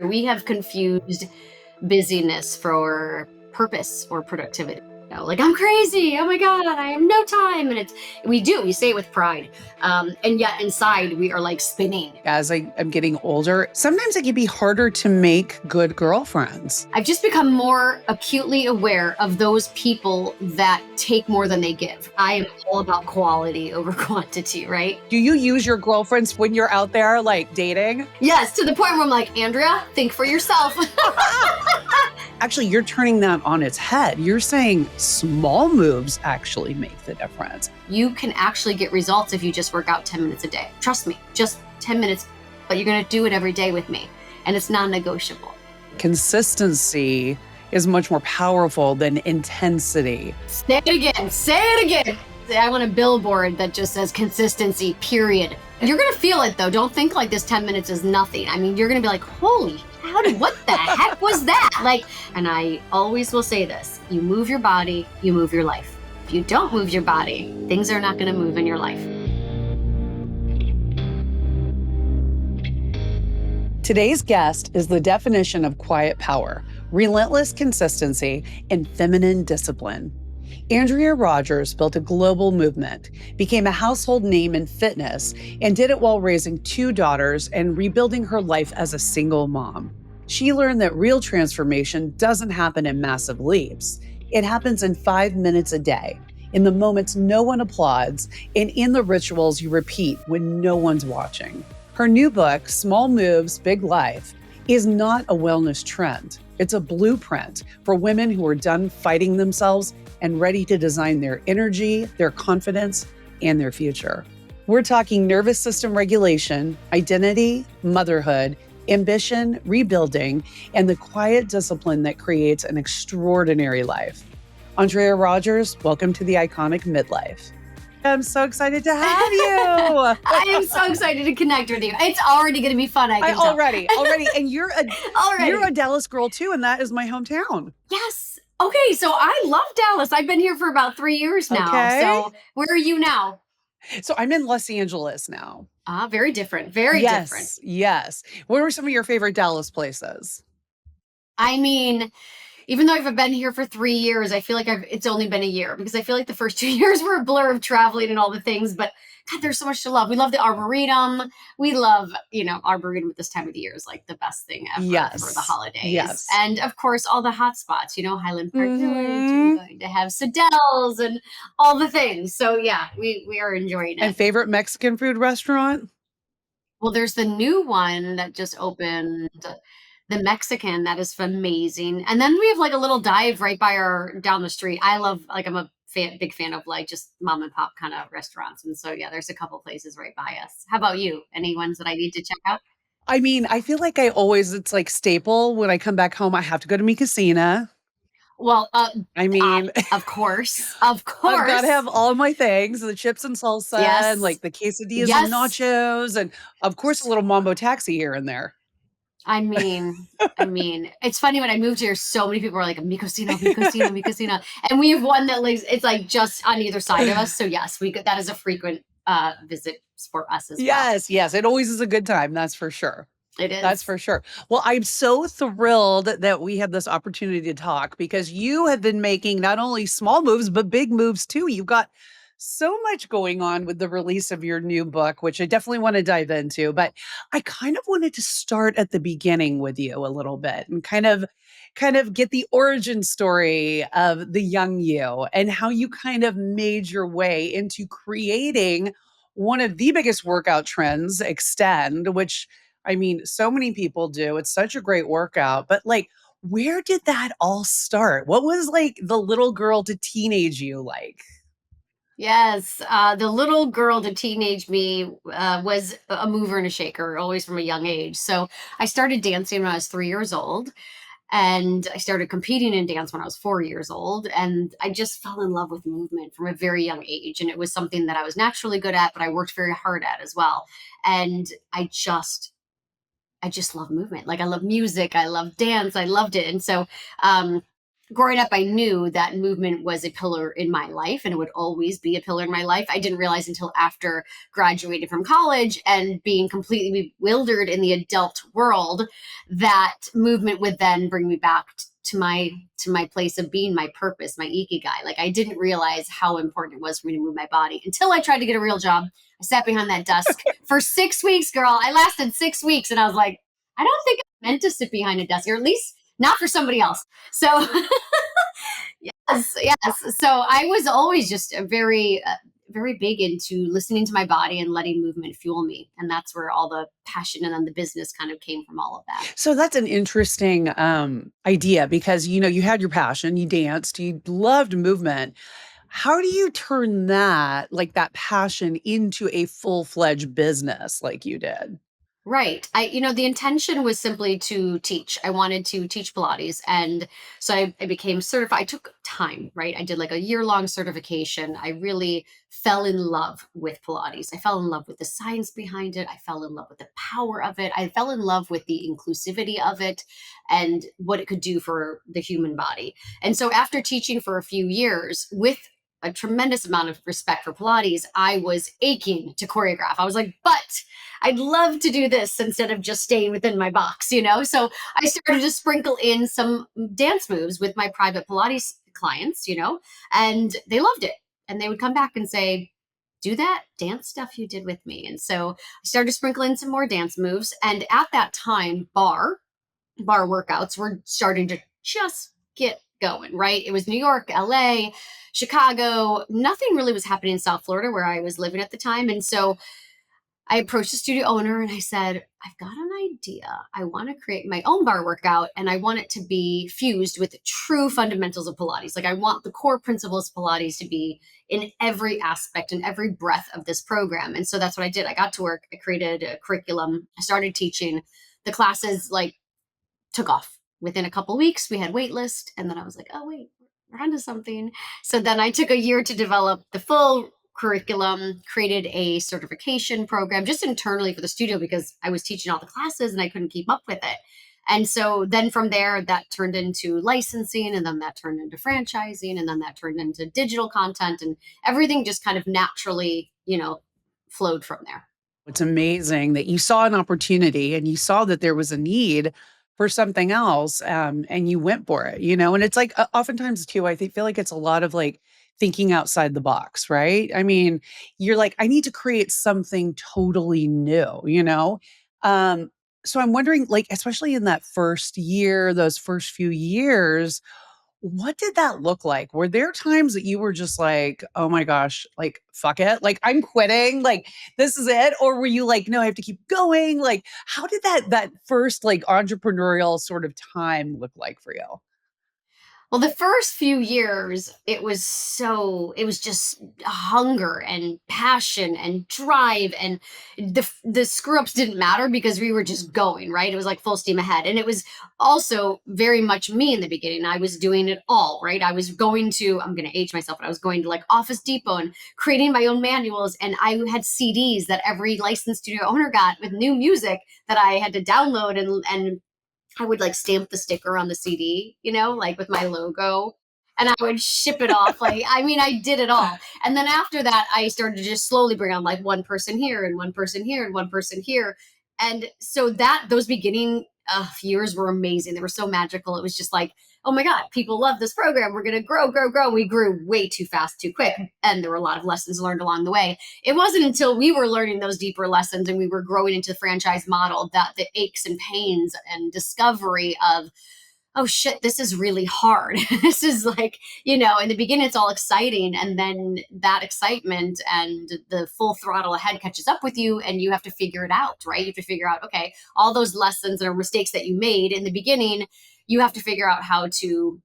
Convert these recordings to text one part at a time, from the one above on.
We have confused busyness for purpose or productivity. Like I'm crazy. Oh my God, I have no time. And we say it with pride. And yet inside we are like spinning. As I'm getting older, sometimes it can be harder to make good girlfriends. I've just become more acutely aware of those people that take more than they give. I am all about quality over quantity, right? Do you use your girlfriends when you're out there like dating? Yes, to the point where I'm like, Andrea, think for yourself. Actually, you're turning that on its head. You're saying small moves actually make the difference. You can actually get results if you just work out 10 minutes a day. Trust me, just 10 minutes, but you're going to do it every day with me. And it's non-negotiable. Consistency is much more powerful than intensity. Say it again. Say it again. I want a billboard that just says consistency, period. You're going to feel it though. Don't think like this 10 minutes is nothing. I mean, you're going to be like, holy, what the heck was that? And I always will say this, you move your body, you move your life. If you don't move your body, things are not going to move in your life. Today's guest is the definition of quiet power, relentless consistency, and feminine discipline. Andrea Rogers built a global movement, became a household name in fitness, and did it while raising 2 daughters and rebuilding her life as a single mom. She learned that real transformation doesn't happen in massive leaps. It happens in 5 minutes a day, in the moments no one applauds, and in the rituals you repeat when no one's watching. Her new book, Small Moves, Big Life, is not a wellness trend. It's a blueprint for women who are done fighting themselves and ready to design their energy, their confidence, and their future. We're talking nervous system regulation, identity, motherhood, ambition, rebuilding, and the quiet discipline that creates an extraordinary life. Andrea Rogers, welcome to the Iconic Midlife. I'm so excited to have you. I am so excited to connect with you. It's already going to be fun. I can tell. Already. And you're a Dallas girl too, and that is my hometown. Yes. Okay, so I love Dallas. I've been here for about 3 years now. Okay. So where are you now? So I'm in Los Angeles now. Very different. Very different. Yes. What were some of your favorite Dallas places? I mean, even though I've been here for 3 years, I feel like it's only been a year because I feel like the first 2 years were a blur of traveling and all the things. But God, there's so much to love. We love the Arboretum. We love, Arboretum at this time of the year is like the best thing ever for the holidays. Yes. And of course, all the hot spots, Highland Park Village. We're going to have Sadelle's and all the things. So yeah, we are enjoying it. And favorite Mexican food restaurant? Well, there's the new one that just opened, the Mexican, that is amazing. And then we have like a little dive right down the street. I love, I'm a big fan of just mom and pop kind of restaurants. And so, yeah, there's a couple places right by us. How about you? Any ones that I need to check out? I mean, I feel like it's like staple when I come back home, I have to go to Mi Cocina. Well, of course. I've got to have all my things, the chips and salsa and like the quesadillas and nachos. And of course, a little Mambo Taxi here and there. I mean, it's funny when I moved here, so many people were like, Mi Cocina, Mi Cocina, Mi Cocina. And we have one that it's like just on either side of us. So yes, that is a frequent visit for us as well. Yes. It always is a good time. That's for sure. It is. That's for sure. Well, I'm so thrilled that we have this opportunity to talk because you have been making not only small moves, but big moves too. You've got so much going on with the release of your new book, which I definitely want to dive into. But I kind of wanted to start at the beginning with you a little bit and kind of get the origin story of the young you and how you kind of made your way into creating one of the biggest workout trends, Extend, which so many people do. It's such a great workout, but where did that all start? What was the little girl to teenage you like? Yes, the little girl to teenage me was a mover and a shaker, always from a young age. So I started dancing when I was 3 years old, and I started competing in dance when I was 4 years old. And I just fell in love with movement from a very young age. And it was something that I was naturally good at, but I worked very hard at as well. And I just love movement. I love music. I love dance. I loved it. And so growing up, I knew that movement was a pillar in my life and it would always be a pillar in my life. I didn't realize until after graduating from college and being completely bewildered in the adult world that movement would then bring me back to my place of being, my purpose, my ikigai. Like, I didn't realize how important it was for me to move my body until I tried to get a real job. I sat behind that desk for 6 weeks, girl. I lasted 6 weeks and I was like, I don't think I'm meant to sit behind a desk, or at least not for somebody else. So yes, yes. So I was always just a very big into listening to my body and letting movement fuel me, and that's where all the passion and then the business kind of came from all of that. So that's an interesting idea because you had your passion, you danced, you loved movement. How do you turn that, like that passion, into a full-fledged business like you did? Right. The intention was simply to teach. I wanted to teach Pilates. And so I became certified. I took time, right? I did like a year-long certification. I really fell in love with Pilates. I fell in love with the science behind it. I fell in love with the power of it. I fell in love with the inclusivity of it and what it could do for the human body. And so after teaching for a few years with a tremendous amount of respect for Pilates, I was aching to choreograph. I was like, but I'd love to do this instead of just staying within my box. So I started to sprinkle in some dance moves with my private Pilates clients, and they loved it. And they would come back and say, do that dance stuff you did with me. And so I started to sprinkle in some more dance moves. And at that time, bar workouts were starting to just get going, right? It was New York, LA, Chicago. Nothing really was happening in South Florida where I was living at the time. And so I approached the studio owner and I said, I've got an idea. I want to create my own bar workout and I want it to be fused with true fundamentals of Pilates. Like, I want the core principles of Pilates to be in every aspect and every breath of this program. And so that's what I did. I got to work. I created a curriculum. I started teaching. The classes like took off. Within a couple weeks, we had wait list. And then I was like, oh, wait, we're onto something. So then I took a year to develop the full curriculum, created a certification program just internally for the studio because I was teaching all the classes and I couldn't keep up with it. And so then from there, that turned into licensing, and then that turned into franchising, and then that turned into digital content, and everything just kind of naturally, flowed from there. It's amazing that you saw an opportunity and you saw that there was a need for something else, and you went for it. And it's like oftentimes too, feel like it's a lot of like thinking outside the box, right? I mean, you're like, I need to create something totally new. Um, so I'm wondering, like, especially in that first year, those first few years, what did that look like? Were there times that you were just like, "Oh my gosh, like, fuck it, like, I'm quitting, like, this is it," or were you like, "No, I have to keep going?" Like, how did that first, like, entrepreneurial sort of time look like for you? Well, the first few years, it was just hunger and passion and drive, and the screw ups didn't matter because we were just going, right? It was like full steam ahead. And it was also very much me in the beginning. I was doing it all, right? I was going to, I'm going to age myself, but I was going to like Office Depot and creating my own manuals. And I had CDs that every licensed studio owner got with new music that I had to download, and I would like stamp the sticker on the CD, like with my logo. And I would ship it off. Like, I mean, I did it all. And then after that, I started to just slowly bring on like one person here and one person here and one person here. And so those beginning years were amazing. They were so magical. It was just like, oh my God, people love this program. We're going to grow, grow, grow. We grew way too fast, too quick. And there were a lot of lessons learned along the way. It wasn't until we were learning those deeper lessons and we were growing into the franchise model that the aches and pains and discovery of, oh shit, this is really hard. This is like, in the beginning, it's all exciting. And then that excitement and the full throttle ahead catches up with you and you have to figure it out, right? You have to figure out, okay, all those lessons or mistakes that you made in the beginning, you have to figure out how to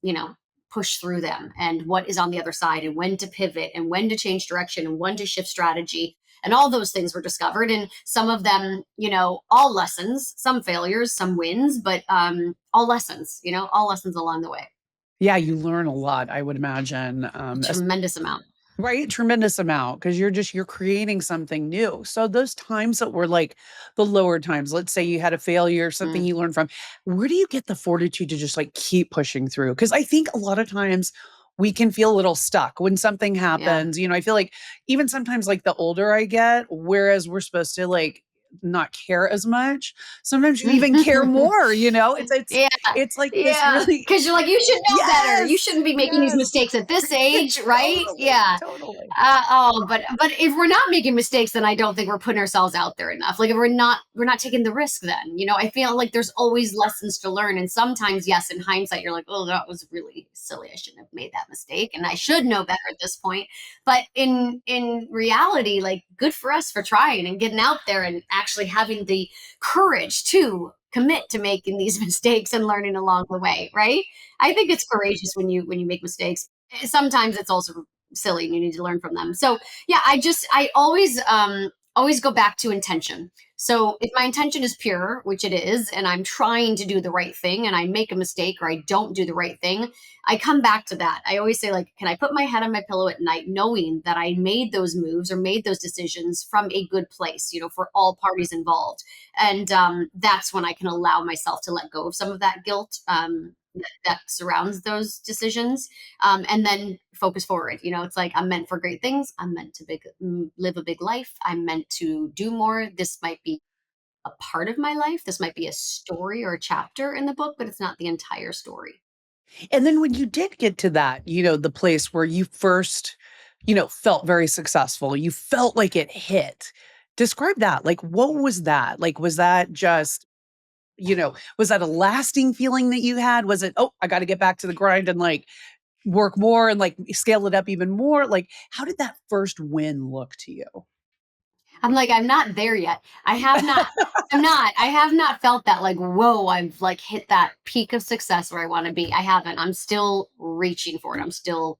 you know, push through them and what is on the other side and when to pivot and when to change direction and when to shift strategy. And all those things were discovered. And some of them, all lessons, some failures, some wins, but all lessons, all lessons along the way. Yeah, you learn a lot, I would imagine, A tremendous amount. Right? Tremendous amount because you're creating something new. So those times that were like the lower times, let's say you had a failure, something Mm, you learned from, where do you get the fortitude to just like keep pushing through? Because I think a lot of times we can feel a little stuck when something yeah. happens. I feel like even sometimes like the older I get, whereas we're supposed to like not care as much, sometimes you even care more, Yeah, it's like this yeah. really Because 'cause you're like, "You should know better. You yes, shouldn't be making these yes. mistakes at this age," right? Totally, Yeah. totally. But if we're not making mistakes, then I don't think we're putting ourselves out there enough. Like if we're not taking the risk then. I feel like there's always lessons to learn. And sometimes, yes, in hindsight, you're like, oh, that was really silly. I shouldn't have made that mistake. And I should know better at this point. But in reality, like good for us for trying and getting out there and actually having the courage to commit to making these mistakes and learning along the way, right? I think it's courageous when you make mistakes. Sometimes it's also silly and you need to learn from them. So yeah, I always go back to intention. So if my intention is pure, which it is, and I'm trying to do the right thing and I make a mistake or I don't do the right thing, I come back to that. I always say, like, can I put my head on my pillow at night knowing that I made those moves or made those decisions from a good place, for all parties involved. And that's when I can allow myself to let go of some of that guilt that surrounds those decisions, and then focus forward. It's like I'm meant for great things. I'm meant to live a big life. I'm meant to do more. This might be a part of my life. This might be a story or a chapter in the book, but it's not the entire story. And then when you did get to that, the place where you first, felt very successful, you felt like it hit. Describe that. Like, what was that? Like, was that just, was that a lasting feeling that you had? Was it, oh, I got to get back to the grind and like work more and like scale it up even more? Like, how did that first win look to you? I'm like, I'm not there yet. I have not. I'm not. I have not felt that like, whoa, I've like hit that peak of success where I want to be. I haven't. I'm still reaching for it. I'm still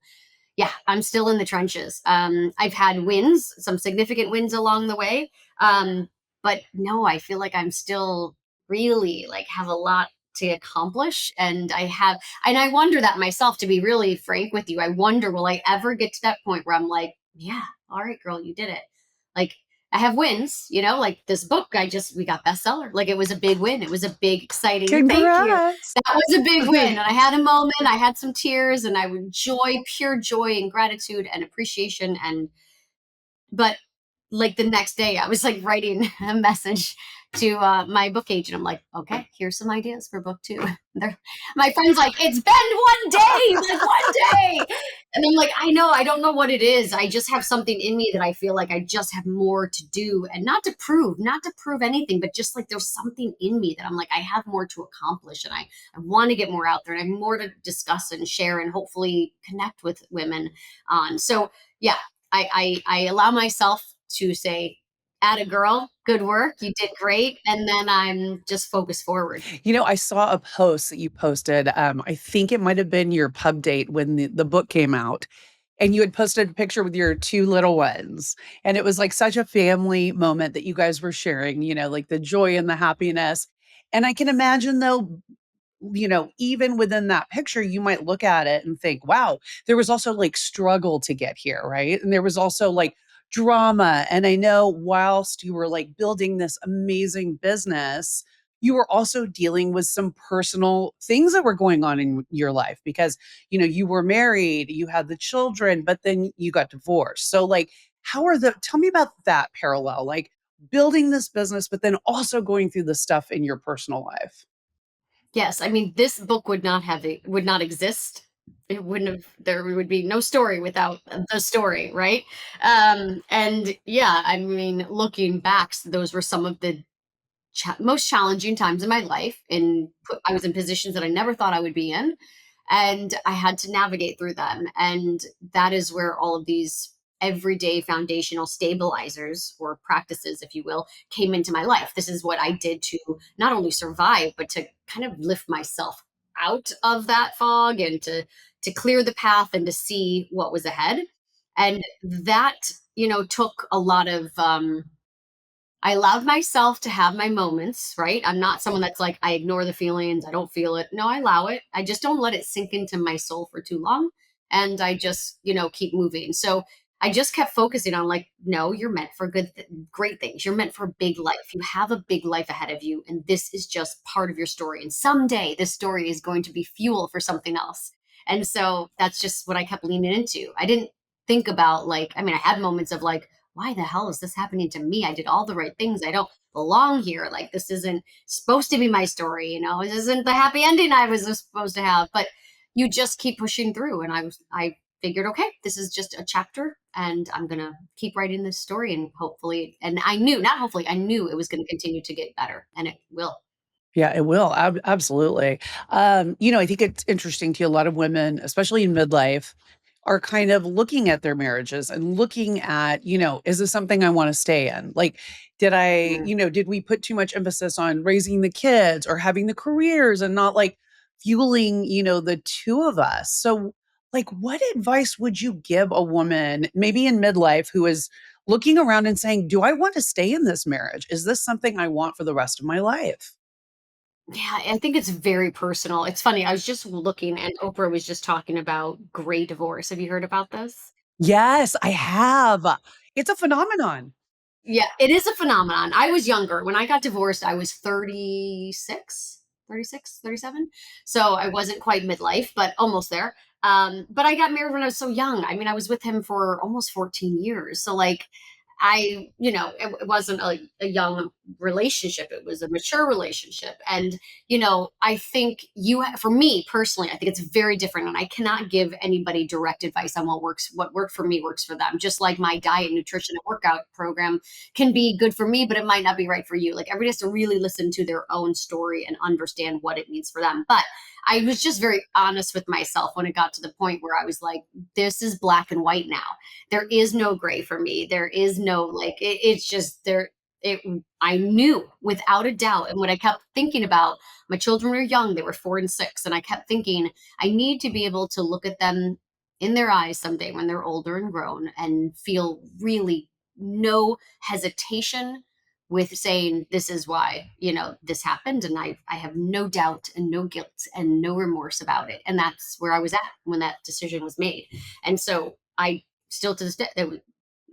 in the trenches. I've had wins, some significant wins along the way. But no, I feel like I'm still really like have a lot to accomplish. And I wonder that myself, to be really frank with you. I wonder, will I ever get to that point where I'm like, yeah, all right, girl, you did it. Like, I have wins, like this book, we got bestseller. Like it was a big win. It was a big, exciting, thank you. Congrats. That was a big win. And I had a moment, I had some tears, and I would pure joy and gratitude and appreciation. But like the next day, I was like writing a message to my book agent. I'm like, okay, here's some ideas for book two. My friend's like, it's been one day, like one day. And I'm like, I know, I don't know what it is. I just have something in me that I feel like I just have more to do, and not to prove anything, but just like there's something in me that I'm like, I have more to accomplish, and I want to get more out there and I have more to discuss and share and hopefully connect with women on. So yeah, I allow myself to say, "Atta girl, good work, you did great," and then I'm just focused forward. I saw a post that you posted. I think it might have been your pub date when the book came out. And you had posted a picture with your two little ones. And it was like such a family moment that you guys were sharing, like the joy and the happiness. And I can imagine though, even within that picture, you might look at it and think, wow, there was also like struggle to get here, right? And there was also like drama. And I know whilst you were like building this amazing business, you were also dealing with some personal things that were going on in your life because, you were married, you had the children, but then you got divorced. So, like, tell me about that parallel, like building this business, but then also going through the stuff in your personal life. Yes, I mean, this book would not exist. It wouldn't have there would be no story without the story, right? And yeah, I mean, looking back, those were some of the most challenging times in my life. I was in positions that I never thought I would be in, and I had to navigate through them. And that is where all of these everyday foundational stabilizers or practices, if you will, came into my life. This is what I did to not only survive, but to kind of lift myself out of that fog and to clear the path and to see what was ahead. And that, took a lot of I allowed myself to have my moments, right? I'm not someone that's like, I ignore the feelings, I don't feel it. No, I allow it. I just don't let it sink into my soul for too long. And I just, keep moving. So I just kept focusing on like, no, you're meant for great things. You're meant for big life. You have a big life ahead of you, and this is just part of your story. And someday this story is going to be fuel for something else. And so that's just what I kept leaning into. I didn't think about like, I mean, I had moments of like, why the hell is this happening to me? I did all the right things. I don't belong here. Like, this isn't supposed to be my story. This isn't the happy ending I was supposed to have. But you just keep pushing through. And I figured, okay, this is just a chapter and I'm going to keep writing this story and hopefully, and I knew, not hopefully, I knew it was going to continue to get better and it will. Yeah, it will. Absolutely. I think it's interesting to a lot of women, especially in midlife, are kind of looking at their marriages and looking at, is this something I want to stay in? Like, did we put too much emphasis on raising the kids or having the careers and not like fueling, the two of us? So, like, what advice would you give a woman, maybe in midlife, who is looking around and saying, do I want to stay in this marriage? Is this something I want for the rest of my life? Yeah, I think it's very personal. It's funny. I was just looking and Oprah was just talking about gray divorce. Have you heard about this? Yes, I have. It's a phenomenon. Yeah, it is a phenomenon. I was younger. When I got divorced, I was 36, 37. So I wasn't quite midlife, but almost there. But I got married when I was so young. I mean, I was with him for almost 14 years. So, like, it wasn't a young relationship. It was a mature relationship. And, I think for me personally, I think it's very different. And I cannot give anybody direct advice on what worked for me works for them. Just like my diet, nutrition, and workout program can be good for me, but it might not be right for you. Like, everybody has to really listen to their own story and understand what it means for them. But I was just very honest with myself when it got to the point where I was like, this is black and white now. There is no gray for me. There is no like it's just there. It I knew without a doubt. And what I kept thinking about, my children were young, they were 4 and 6, and I kept thinking, I need to be able to look at them in their eyes someday when they're older and grown and feel really no hesitation with saying this is why this happened, and I have no doubt and no guilt and no remorse about it. And that's where I was at when that decision was made. And so I still to this day, it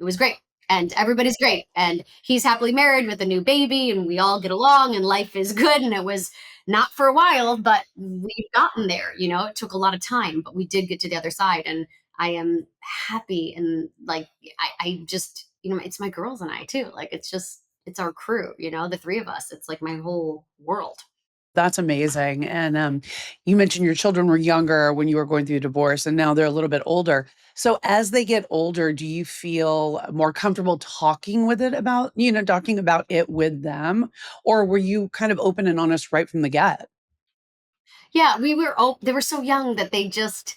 was great. And everybody's great. And he's happily married with a new baby, and we all get along, and life is good. And it was not for a while, but we've gotten there. It took a lot of time, but we did get to the other side. And I am happy. And like, I just, it's my girls and I too. Like, it's our crew, the three of us. It's like my whole world. That's amazing. And you mentioned your children were younger when you were going through a divorce, and now they're a little bit older. So as they get older, do you feel more comfortable talking about it with them, or were you kind of open and honest right from the get? Yeah, they were so young that they just,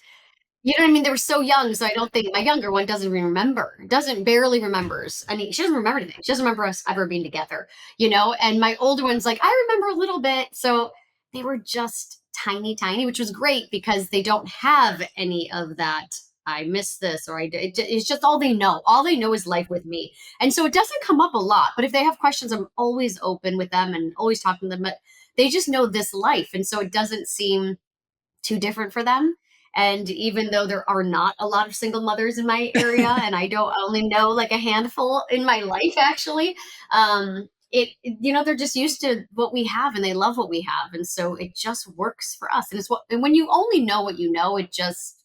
you know what I mean? They were so young, so I don't think my younger one doesn't even remember. Doesn't barely remembers. I mean, she doesn't remember anything. She doesn't remember us ever being together. And my older one's like, I remember a little bit. So they were just tiny, tiny, which was great because they don't have any of that. I miss this, or it's just all they know. All they know is life with me, and so it doesn't come up a lot. But if they have questions, I'm always open with them and always talking to them. But they just know this life, and so it doesn't seem too different for them. And even though there are not a lot of single mothers in my area, and I only know like a handful in my life actually, they're just used to what we have and they love what we have. And so it just works for us. And when you only know what you know, it just,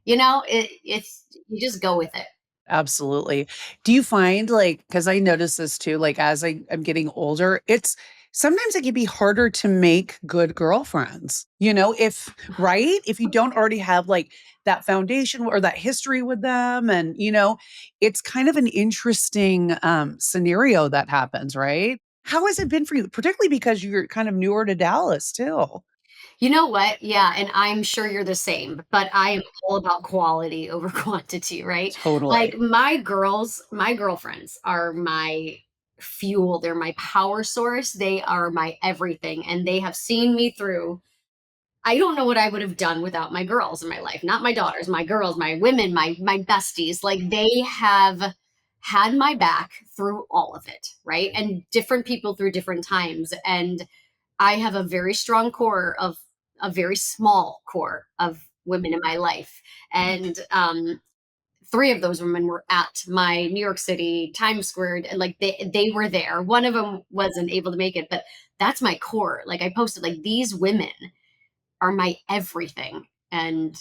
it's, you just go with it. Absolutely. Do you find like, because I notice this too, like as I'm getting older, it's sometimes it can be harder to make good girlfriends, right? If you don't already have like that foundation or that history with them. And, it's kind of an interesting scenario that happens, right? How has it been for you? Particularly because you're kind of newer to Dallas too. You know what? Yeah, and I'm sure you're the same, but I am all about quality over quantity, right? Like, Totally. my girlfriends are my fuel, they're my power source, they are my everything, and they have seen me through. I don't know what I would have done without my girls in my life. Not my daughters, my girls, my women, my besties. Like, they have had my back through all of it, right? And different people through different times. And I have a very strong core of a very small core of women in my life. And three of those women were at my New York City Times Square, and like they were there. One of them wasn't able to make it, but that's my core. Like I posted, like these women are my everything. And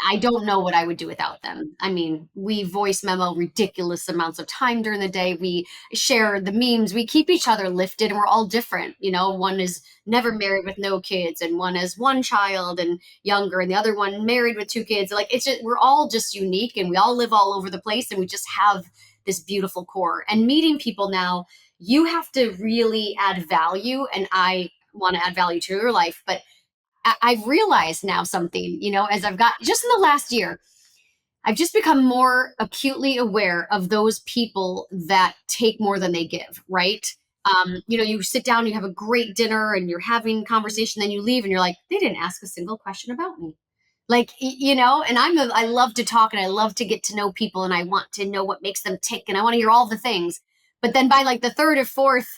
I don't know what I would do without them. I mean, we voice memo ridiculous amounts of time during the day. We share the memes. We keep each other lifted, and we're all different. You know, one is never married with no kids, and one has one child and younger, and the other one married with two kids. Like it's just, we're all just unique, and we all live all over the place, and we just have this beautiful core. And meeting people now, you have to really add value, and I want to add value to your life, but I've realized now something, you know, as I've got just in the last year, I've just become more acutely aware of those people that take more than they give, right? You know, you sit down, you have a great dinner, and you're having conversation, then you leave, and you're like, they didn't ask a single question about me. Like, you know, and I love to talk, and I love to get to know people, and I want to know what makes them tick, and I want to hear all the things. But then by like the third or fourth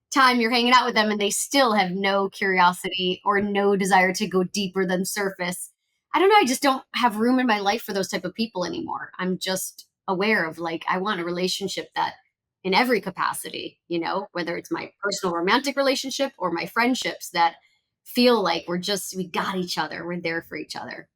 time you're hanging out with them and they still have no curiosity or no desire to go deeper than surface. I don't know, I just don't have room in my life for those type of people anymore. I'm just aware of like I want a relationship that in every capacity, you know, whether it's my personal romantic relationship or my friendships that feel like we got each other, we're there for each other.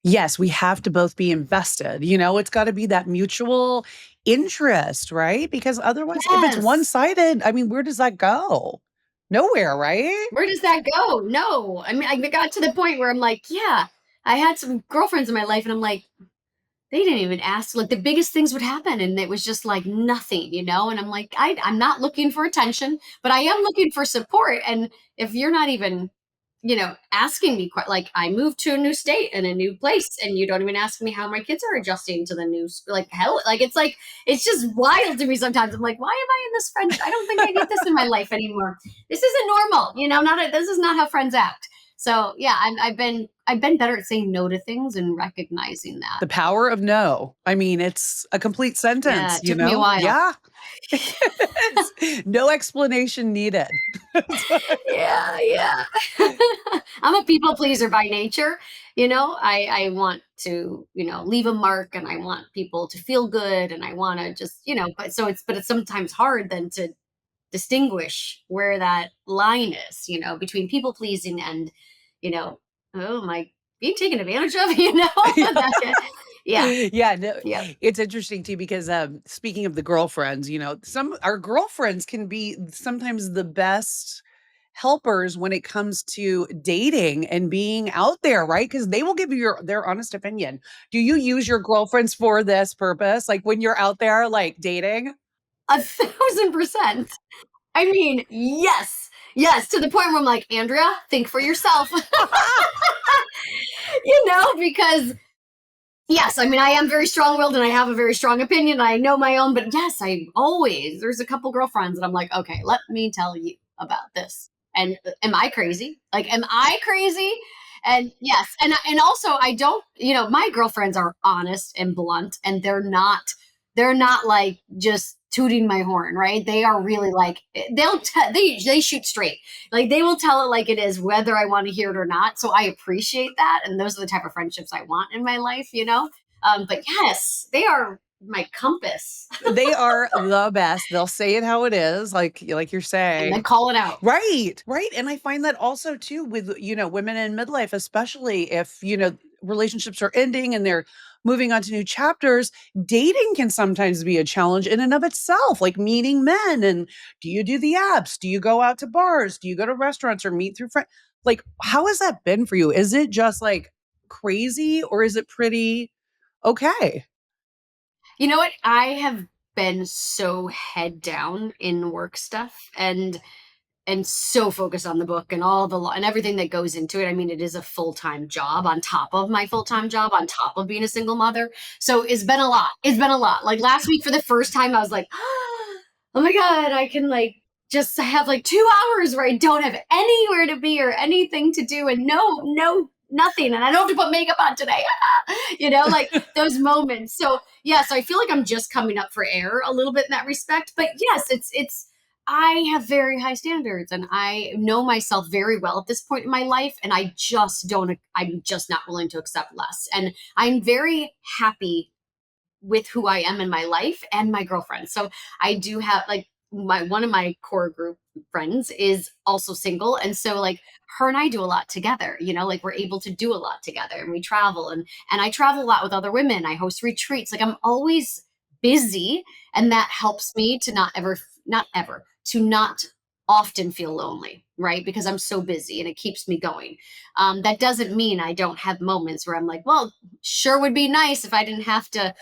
Yes, we have to both be invested. It's got to be that mutual interest, right? Because otherwise, if it's Yes. one-sided, I mean, where does that go? Nowhere, right? Where does that go? No. I mean, I got to the point where I'm like, yeah, I had some girlfriends in my life and I'm like, they didn't even ask. Like the biggest things would happen, and it was just like nothing, you know. And I'm like, I'm not looking for attention, but I am looking for support. And if you're not even, you know, asking me quite like I moved to a new state and a new place, and you don't even ask me how my kids are adjusting to the new like hell. Like it's just wild to me sometimes. I'm like, why am I in this friend? I don't think I need this in my life anymore. This isn't normal, you know. This is not how friends act. So yeah, I've been better at saying no to things and recognizing that. The power of no. I mean, it's a complete Yeah, sentence, it took me a while. Yeah. No explanation needed. Yeah, yeah. I'm a people pleaser by nature. You know, I want to, you know, leave a mark, and I want people to feel good, and I want to just, you know, but it's sometimes hard then to distinguish where that line is, you know, between people pleasing and, you know, oh my, being taken advantage of, you know. Yeah, Yeah, no, yeah. it's interesting too because speaking of the girlfriends, some our girlfriends can be sometimes the best helpers when it comes to dating and being out there, right? Because they will give you their honest opinion. Do you use your girlfriends for this purpose? Like when you're out there, like dating? 1,000%. I mean, yes, yes, to the point where I'm like, Andrea, think for yourself, you know, because yes, I mean, I am very strong-willed and I have a very strong opinion. I know my own, but yes, there's a couple girlfriends that I'm like, okay, let me tell you about this. And am I crazy? Like, am I crazy? And yes, and also I don't, you know, my girlfriends are honest and blunt, and they're not like just tooting my horn, right? They are really like they shoot straight. Like they will tell it like it is, whether I want to hear it or not. So I appreciate that, and those are the type of friendships I want in my life, you know. But yes, they are my compass, They are the best. They'll say it how it is, like you're and then saying. call it out. Right, right, and I find that also too with, women in midlife, especially if, relationships are ending and they're moving on to new chapters, dating can sometimes be a challenge in and of itself, like meeting men, and do you do the apps? Do you go out to bars? Do you go to restaurants or meet through friends? Like, how has that been for you? Is it just, like, crazy or is it pretty okay? You know what? I have been so head down in work stuff, and so focused on the book and all the law and everything that goes into it. I mean, it is a full-time job on top of my full-time job, on top of being a single mother. So it's been a lot. It's been a lot. Like last week for the first time, I was like, oh my God, I can like just have like 2 hours where I don't have anywhere to be or anything to do and no, nothing. And I don't have to put makeup on today. You know, like those moments. So yeah, so I feel like I'm just coming up for air a little bit in that respect. But yes, it's I have very high standards, and I know myself very well at this point in my life. And I'm just not willing to accept less. And I'm very happy with who I am in my life and my girlfriends. So I do have like my one of my core group friends is also single. And so like her and I do a lot together, like we're able to do a lot together and we travel and I travel a lot with other women. I host retreats. Like I'm always busy and that helps me to not ever to not often feel lonely, right? Because I'm so busy and it keeps me going. That doesn't mean I don't have moments where I'm like, well, sure would be nice if I didn't have to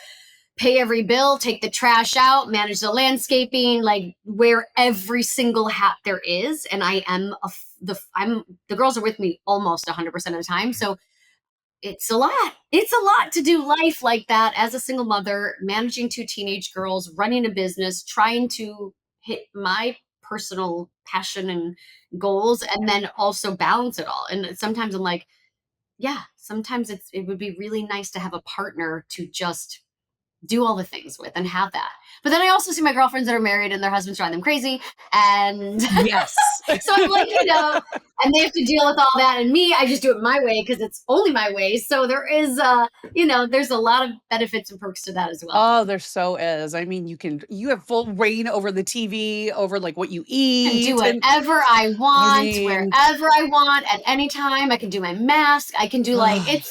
pay every bill, take the trash out, manage the landscaping, like wear every single hat there is. And I am the girls are with me almost 100% of the time. So it's a lot. It's a lot to do life like that as a single mother, managing two teenage girls, running a business, trying to hit my personal passion and goals, and then also balance it all. And sometimes I'm like, yeah, sometimes it would be really nice to have a partner to just do all the things with and have that. But then I also see my girlfriends that are married and their husbands drive them crazy. And Yes. so I'm like, and they have to deal with all that. And me, I just do it my way because it's only my way. So there is, there's a lot of benefits and perks to that as well. Oh, there so is. I mean, you have full reign over the TV, over like what you I can do eat. And whatever I I want, mean, wherever I want, at any time. I can do my mask. I can do like, ugh,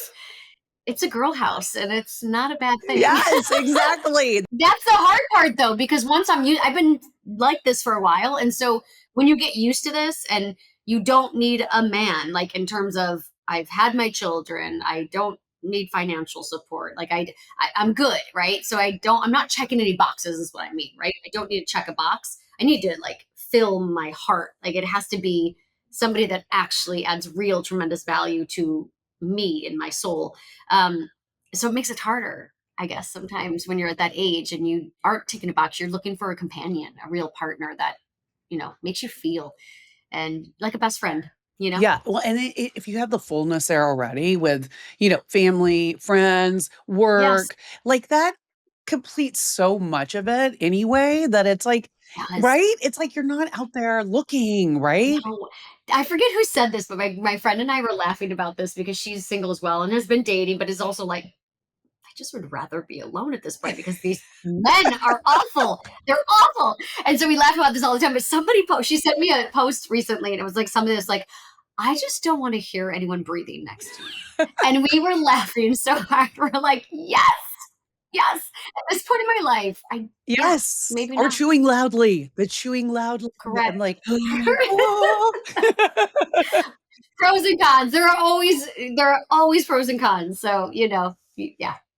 it's a girl house and it's not a bad thing. yes, exactly. That's the hard part though, because once I've been like this for a while. And so when you get used to this and you don't need a man, like in terms of I've had my children, I don't need financial support. Like I'm good. Right. So I'm not checking any boxes is what I mean. Right. I don't need to check a box. I need to like fill my heart. Like it has to be somebody that actually adds real tremendous value to me and my soul. Um, so it makes it harder, I guess, sometimes when you're at that age and you aren't ticking a box, you're looking for a companion, a real partner that, makes you feel and like a best friend, you know? Yeah, well, and if you have the fullness there already with, family, friends, Yes. work, like that completes so much of it anyway that it's like, Yes. right? It's like you're not out there looking, right? No, I forget who said this, but my friend and I were laughing about this because she's single as well and has been dating, but is also like, I just would rather be alone at this point because these men are awful. They're awful. And so we laugh about this all the time. But she sent me a post recently and it was like something that's like, I just don't want to hear anyone breathing next to me. And we were laughing so hard. We're like, yes, yes. At this point in my life, yeah, Yes, maybe or not. chewing loudly, the chewing loudly, I'm Correct. like, "Oh." Pros and cons. There are always pros and cons. So, yeah.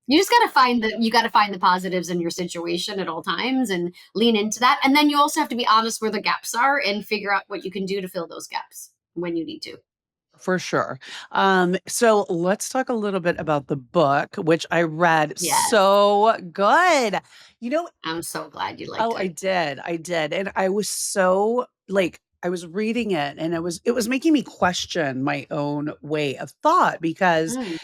You got to find the positives in your situation at all times and lean into that. And then you also have to be honest where the gaps are and figure out what you can do to fill those gaps when you need to. For sure. So let's talk a little bit about the book, which I read. Yes. So good. You know I'm so glad you liked Oh, it. I did, and I was so like, I was reading it, and it was making me question my own way of thought because, Mm,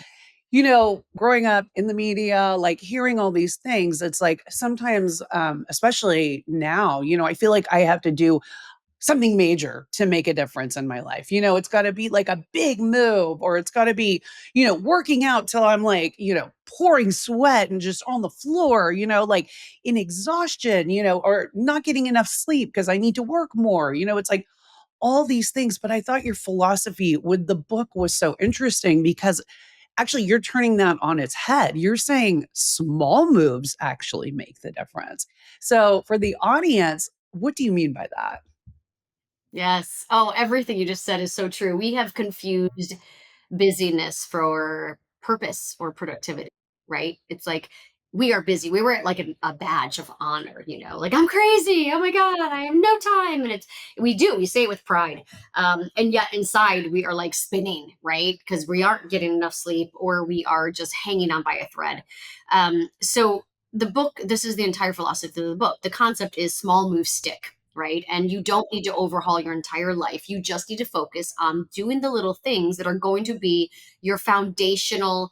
growing up in the media, like, hearing all these things, it's like sometimes, especially now, I feel like I have to do something major to make a difference in my life. It's got to be like a big move, or it's got to be, working out till I'm like, pouring sweat and just on the floor, like in exhaustion, or not getting enough sleep because I need to work more. It's like all these things. But I thought your philosophy with the book was so interesting because actually you're turning that on its head. You're saying small moves actually make the difference. So for the audience, what do you mean by that? yes. Oh, everything you just said is so true. We have confused busyness for purpose or productivity, right? It's like we are busy. We wear it like a badge of honor, like I'm crazy. Oh my God, I have no time. And we say it with pride. And yet inside we are like spinning, right? Because we aren't getting enough sleep or we are just hanging on by a thread. So the book, this is the entire philosophy of the book. The concept is small moves stick, right? And you don't need to overhaul your entire life. You just need to focus on doing the little things that are going to be your foundational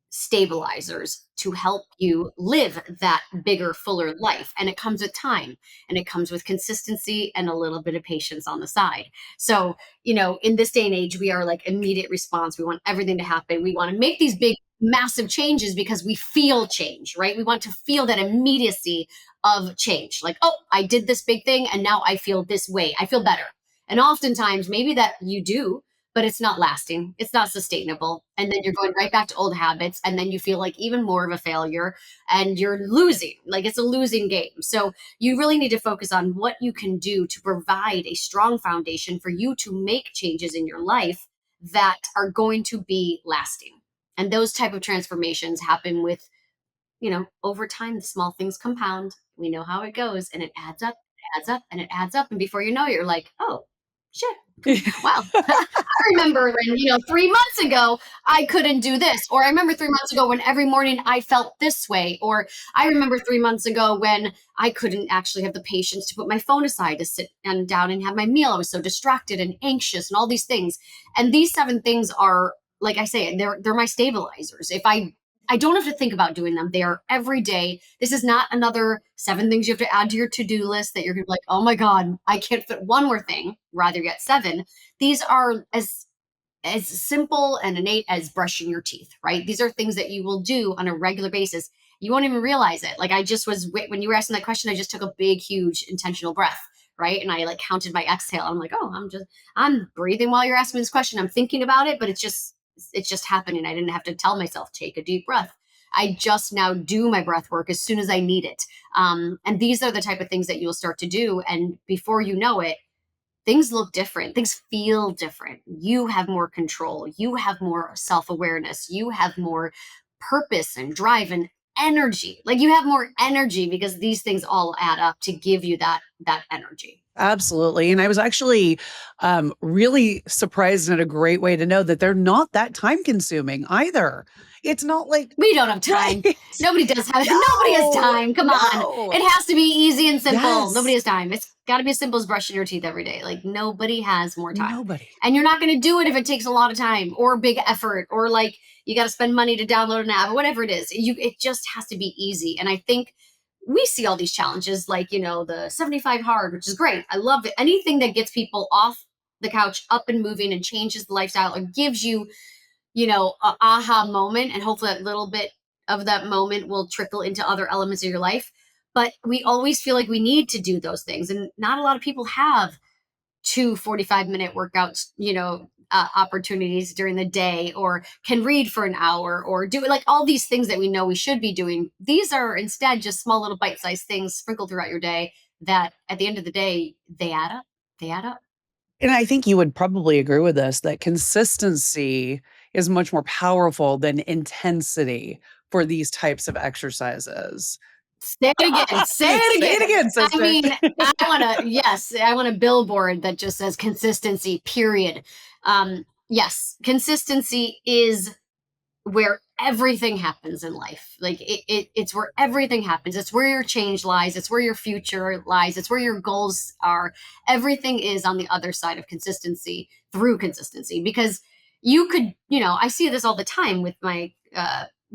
stabilizers to help you live that bigger, fuller life. And it comes with time and it comes with consistency and a little bit of patience on the side. So, in this day and age, we are like immediate response. We want everything to happen. We want to make these big massive changes because we feel change, right? We want to feel that immediacy of change. Like, oh, I did this big thing and now I feel this way. I feel better. And oftentimes, maybe that you do, but it's not lasting. It's not sustainable. And then you're going right back to old habits. And then you feel like even more of a failure and you're losing. Like it's a losing game. So you really need to focus on what you can do to provide a strong foundation for you to make changes in your life that are going to be lasting. And those type of transformations happen with, over time, the small things compound. We know how it goes, and it adds up, adds up, and it adds up. And before you know it, you're like, oh, shit. Wow. I remember when, 3 months ago, I couldn't do this. Or I remember 3 months ago when every morning I felt this way. Or I remember 3 months ago when I couldn't actually have the patience to put my phone aside to sit and down and have my meal. I was so distracted and anxious and all these things. And these 7 things are, like I say, they're my stabilizers. If I don't have to think about doing them. They are every day. This is not another 7 things you have to add to your to-do list that you're gonna be like, oh my God, I can't fit one more thing, rather get 7. These are as simple and innate as brushing your teeth, right? These are things that you will do on a regular basis. You won't even realize it. Like I just was, when you were asking that question, I just took a big, huge intentional breath, right? And I like counted my exhale. I'm like, oh, I'm breathing while you're asking me this question. I'm thinking about it, but it's just happening. I didn't have to tell myself, take a deep breath. I just now do my breath work as soon as I need it. And these are the type of things that you'll start to do. And before you know it, things look different. Things feel different. You have more control. You have more self awareness. You have more purpose and drive and energy. Like you have more energy because these things all add up to give you that energy. Absolutely. And I was actually really surprised in a great way to know that they're not that time consuming either. It's not like, We don't have time. right? Nobody does have Nobody has No, time. Come on. no. It has to be easy and simple. Nobody Yes. has time. It's got to be as simple as brushing your teeth every day. Like nobody has more time. Nobody. And you're not going to do it if it takes a lot of time or big effort or like you got to spend money to download an app or whatever it is. It just has to be easy. And I think we see all these challenges like, the 75 hard, which is great. I love it. Anything that gets people off the couch, up and moving and changes the lifestyle or gives you a aha moment, and hopefully that little bit of that moment will trickle into other elements of your life. But we always feel like we need to do those things, and not a lot of people have two 45-minute workouts, opportunities during the day, or can read for an hour, or do like all these things that we know we should be doing. These are instead just small little bite-sized things sprinkled throughout your day that at the end of the day, they add up. They add up. And I think you would probably agree with this that consistency is much more powerful than intensity for these types of exercises. Say it again. Say it Say it again. again, I sister. mean, I want a billboard that just says consistency, period. Yes, consistency is where everything happens in life. Like it's where everything happens. It's where your change lies. It's where your future lies. It's where your goals are. Everything is on the other side of consistency through consistency because you could, I see this all the time with my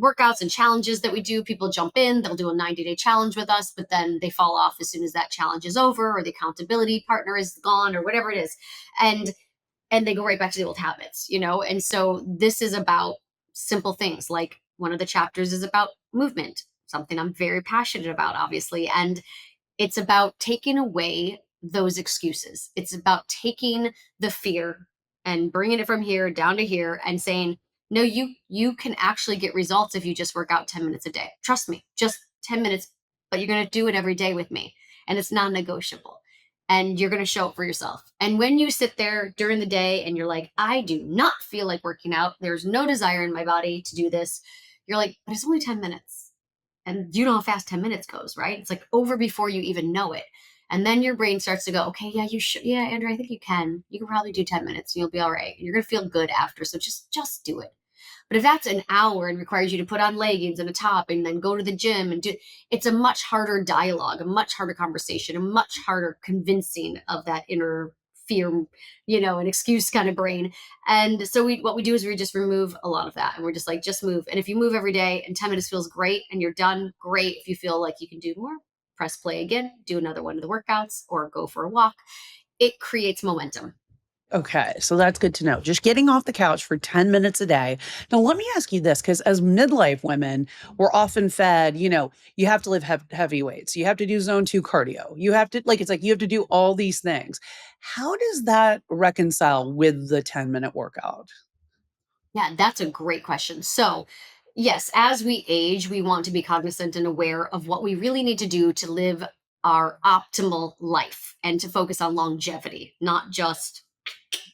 workouts and challenges that we do. People jump in, they'll do a 90-day challenge with us, but then they fall off as soon as that challenge is over or the accountability partner is gone or whatever it is. And they go right back to the old habits, And so this is about simple things. Like one of the chapters is about movement, something I'm very passionate about, obviously. And it's about taking away those excuses. It's about taking the fear and bringing it from here down to here and saying, no, you can actually get results if you just work out 10 minutes a day. Trust me, just 10 minutes, but you're going to do it every day with me. And it's non-negotiable. And you're going to show it for yourself. And when you sit there during the day and you're like, I do not feel like working out, there's no desire in my body to do this. You're like, but it's only 10 minutes. And you know how fast 10 minutes goes, right? It's like over before you even know it. And then your brain starts to go, okay, yeah, you should. Yeah, Andrew, I think you can. You can probably do 10 minutes and you'll be all right. You're going to feel good after. So just do it. But if that's an hour and requires you to put on leggings and a top and then go to the gym and do, it's a much harder dialogue, a much harder conversation, a much harder convincing of that inner fear, an excuse kind of brain. And so what we do is we just remove a lot of that. And we're just like, just move. And if you move every day and 10 minutes feels great and you're done, great. If you feel like you can do more, press play again, do another one of the workouts or go for a walk. It creates momentum. Okay, so that's good to know. Just getting off the couch for 10 minutes a day. Now, let me ask you this, because as midlife women, we're often fed, you have to lift heavy weights. You have to do zone two cardio. You have to, like, it's like you have to do all these things. How does that reconcile with the 10-minute workout? Yeah, that's a great question. So, yes, as we age, we want to be cognizant and aware of what we really need to do to live our optimal life and to focus on longevity, not just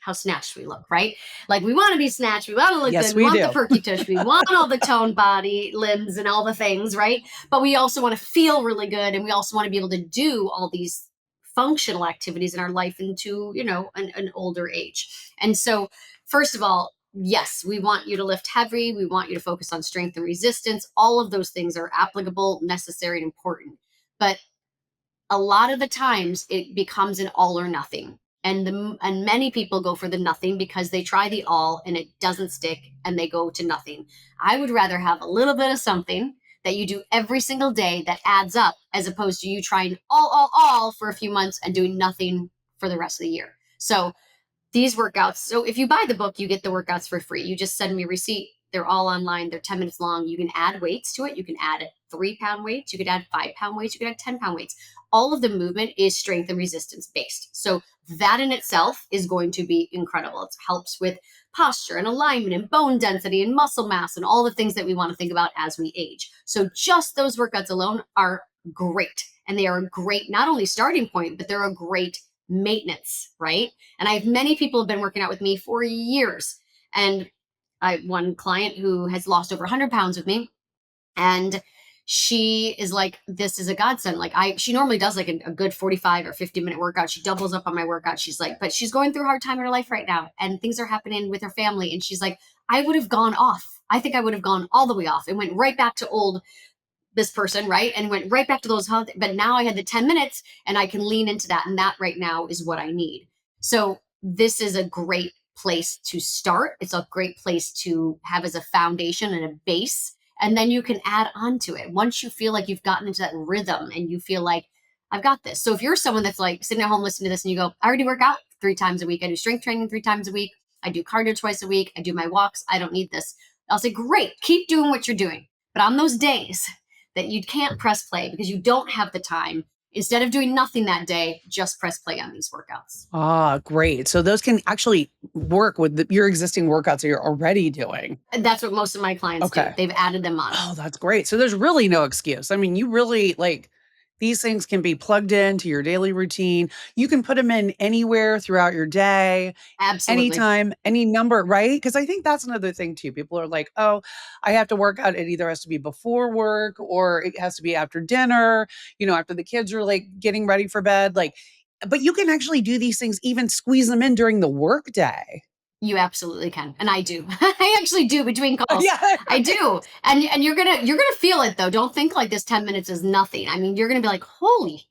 how snatched we look, right? Like we want to be snatched, we want to look Yes, good, we we want the do. perky tush, we want all the toned body, limbs, and all the things, right? But we also want to feel really good, and we also want to be able to do all these functional activities in our life into an older age. And so, first of all, yes, we want you to lift heavy, we want you to focus on strength and resistance. All of those things are applicable, necessary, and important. But a lot of the times it becomes an all or nothing, and many people go for the nothing because they try the all and it doesn't stick and they go to nothing. I would rather have a little bit of something that you do every single day that adds up, as opposed to you trying all for a few months and doing nothing for the rest of the year. So these workouts. So if you buy the book, you get the workouts for free. You just send me a receipt. They're all online. They're 10 minutes long. You can add weights to it. You can add 3 pound weights. You could add 5 pound weights. You could add 10 pound weights. All of the movement is strength and resistance based. So that in itself is going to be incredible. It helps with posture and alignment and bone density and muscle mass and all the things that we want to think about as we age. So just those workouts alone are great. And they are a great, not only starting point, but they're a great maintenance, right? And I have many people have been working out with me for years. And I one client who has lost over 100 pounds with me, and she is like, this is a godsend. Like she normally does like a good 45 or 50-minute workout. She doubles up on my workout. She's like, but she's going through a hard time in her life right now, and things are happening with her family. And she's like, I would have gone off. I think I would have gone all the way off and went right back to old this person, right? And went right back to those health. But now I had the 10 minutes and I can lean into that. And that right now is what I need. So this is a great place to start. It's a great place to have as a foundation and a base. And then you can add on to it once you feel like you've gotten into that rhythm and you feel like I've got this. So if you're someone that's like sitting at home listening to this and you go, I already work out 3 times a week. I do strength training 3 times a week. I do cardio twice a week. I do my walks. I don't need this. I'll say, great, keep doing what you're doing. But on those days that you can't press play because you don't have the time, instead of doing nothing that day, just press play on these workouts. Ah, great. So those can actually work with your existing workouts that you're already doing. And that's what most of my clients do. Okay. They've added them on. Oh, that's great. So there's really no excuse. I mean, you really like these things can be plugged into your daily routine. You can put them in anywhere throughout your day, Absolutely. anytime, any number, right? Because I think that's another thing too. People are like, oh, I have to work out. It either has to be before work or it has to be after dinner, after the kids are like getting ready for bed. Like, but you can actually do these things, even squeeze them in during the work day. You absolutely can. And I do. I actually do between calls. Yeah. I do. And you're gonna feel it though. Don't think like this 10 minutes is nothing. I mean, you're gonna be like, holy,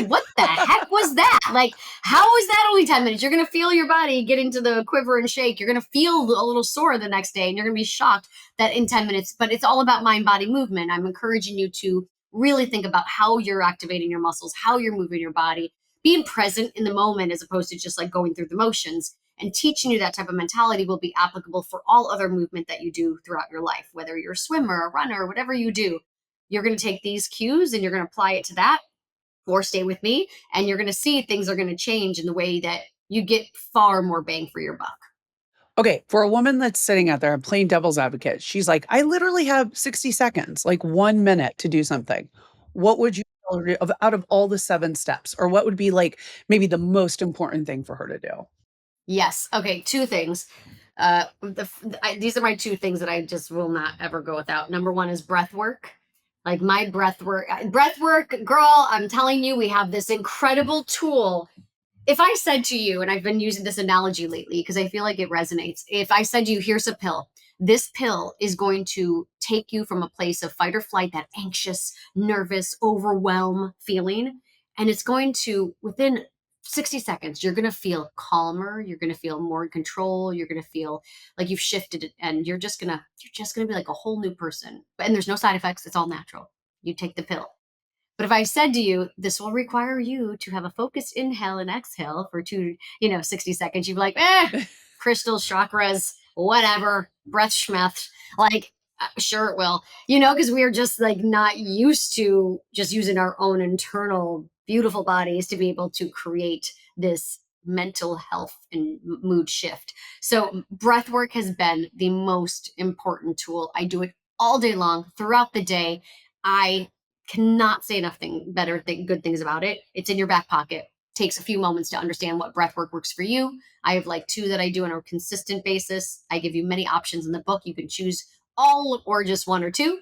what the heck was that? Like, how is that only 10 minutes? You're gonna feel your body get into the quiver and shake. You're gonna feel a little sore the next day, and you're gonna be shocked that in 10 minutes, but it's all about mind body movement. I'm encouraging you to really think about how you're activating your muscles, how you're moving your body, being present in the moment as opposed to just like going through the motions, and teaching you that type of mentality will be applicable for all other movement that you do throughout your life, whether you're a swimmer, a runner, whatever you do. You're going to take these cues and you're going to apply it to that, or stay with me, and you're going to see things are going to change in the way that you get far more bang for your buck. Okay, for a woman that's sitting out there, I'm playing devil's advocate. She's like, I literally have 60 seconds, like 1 minute to do something. What would you tell her out of all the 7 steps? Or what would be like maybe the most important thing for her to do? Yes. Okay. Two things. These are my two things that I just will not ever go without. Number one is breath work. Like my breath work, girl. I'm telling you, we have this incredible tool. If I said to you, and I've been using this analogy lately because I feel like it resonates. If I said to you, here's a pill, this pill is going to take you from a place of fight or flight, that anxious, nervous, overwhelm feeling. And it's going to, within 60 seconds, you're going to feel calmer. You're going to feel more in control. You're going to feel like you've shifted it, and you're just going to be like a whole new person. And there's no side effects. It's all natural. You take the pill. But if I said to you, this will require you to have a focused inhale and exhale for 60 seconds, you'd be like, crystals, chakras, whatever, breath schmeth. Like, sure it will, because we're just like not used to just using our own internal beautiful bodies to be able to create this mental health and mood shift. So breath work has been the most important tool. I do it all day long throughout the day. I cannot say nothing better good things about it. It's in your back pocket. Takes a few moments to understand what breath work works for you. I have like 2 that I do on a consistent basis. I give you many options in the book. You can choose all or just 1 or 2.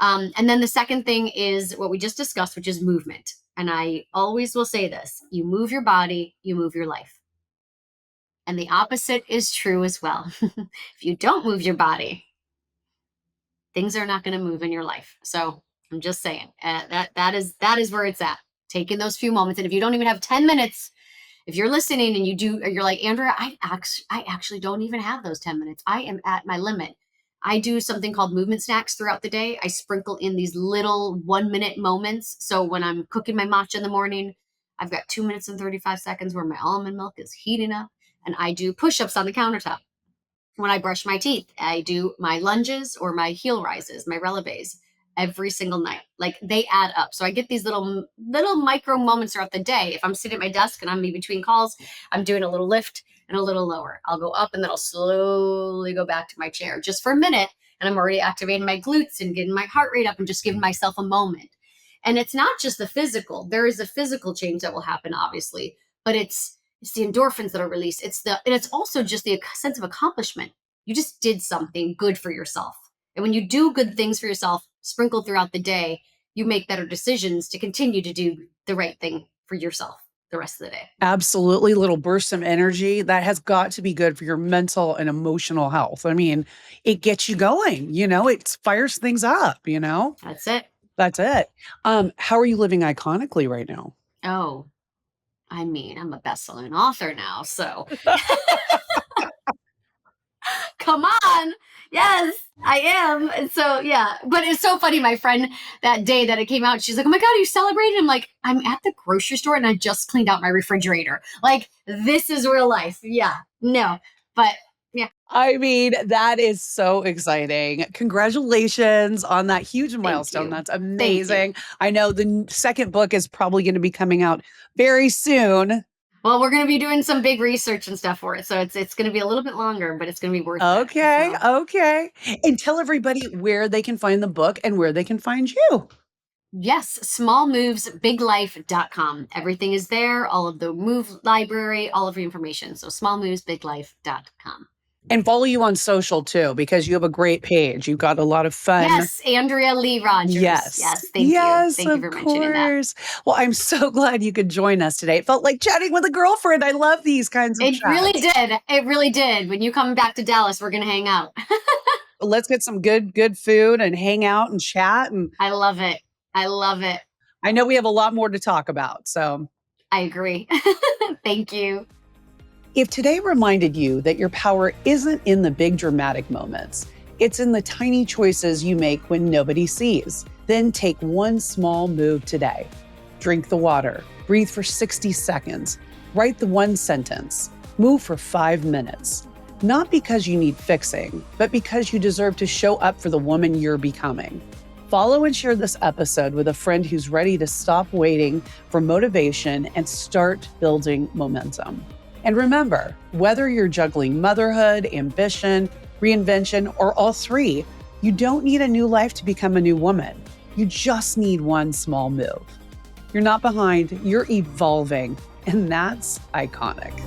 And then the second thing is what we just discussed, which is movement. And I always will say this: you move your body, you move your life. And the opposite is true as well. If you don't move your body, things are not going to move in your life. So I'm just saying that is where it's at. Taking those few moments, and if you don't even have 10 minutes, if you're listening and you're like, Andrea, I actually don't even have those 10 minutes. I am at my limit. I do something called movement snacks throughout the day. I sprinkle in these little 1-minute moments. So when I'm cooking my matcha in the morning, I've got 2 minutes and 35 seconds where my almond milk is heating up, and I do push-ups on the countertop. When I brush my teeth, I do my lunges or my heel rises, my releves every single night. Like, they add up. So I get these little micro moments throughout the day. If I'm sitting at my desk and I'm in between calls, I'm doing a little lift and a little lower. I'll go up and then I'll slowly go back to my chair just for a minute. And I'm already activating my glutes and getting my heart rate up and just giving myself a moment. And it's not just the physical. There is a physical change that will happen, obviously, but it's the endorphins that are released. And it's also just the sense of accomplishment. You just did something good for yourself. And when you do good things for yourself, sprinkled throughout the day, you make better decisions to continue to do the right thing for yourself the rest of the day. Absolutely. Little bursts of energy that has got to be good for your mental and emotional health. I mean, it gets you going, it fires things up. That's it. That's it. How are you living iconically right now? Oh, I mean, I'm a best-selling author now, so come on. Yes, I am. And so, yeah. But it's so funny. My friend, that day that it came out, she's like, oh my God, are you celebrating? I'm like, I'm at the grocery store and I just cleaned out my refrigerator. Like, this is real life. Yeah. No. But yeah. I mean, that is so exciting. Congratulations on that huge Thank milestone. you. That's Thank you. amazing. I know the second book is probably going to be coming out very soon. Well, we're going to be doing some big research and stuff for it. So it's going to be a little bit longer, but it's going to be worth it. Okay, So. okay. And tell everybody where they can find the book and where they can find you. Yes, smallmovesbiglife.com. Everything is there, all of the move library, all of the information. So smallmovesbiglife.com. And follow you on social too, because you have a great page. You've got a lot of fun. Yes, Andrea Leigh Rogers. Yes. Yes, thank you. Yes, Thank you of for mentioning that. course. Well, I'm so glad you could join us today. It felt like chatting with a girlfriend. I love these kinds of It really chats. did. It really did. When you come back to Dallas, we're going to hang out. Let's get some good food and hang out and chat. And I love it. I love it. I know we have a lot more to talk about. So I agree. Thank you. if today reminded you that your power isn't in the big dramatic moments, it's in the tiny choices you make when nobody sees, then take one small move today. Drink the water, breathe for 60 seconds, write the one sentence, move for 5 minutes. Not because you need fixing, but because you deserve to show up for the woman you're becoming. Follow and share this episode with a friend who's ready to stop waiting for motivation and start building momentum. And remember, whether you're juggling motherhood, ambition, reinvention, or all three, you don't need a new life to become a new woman. You just need one small move. You're not behind, you're evolving, and that's iconic.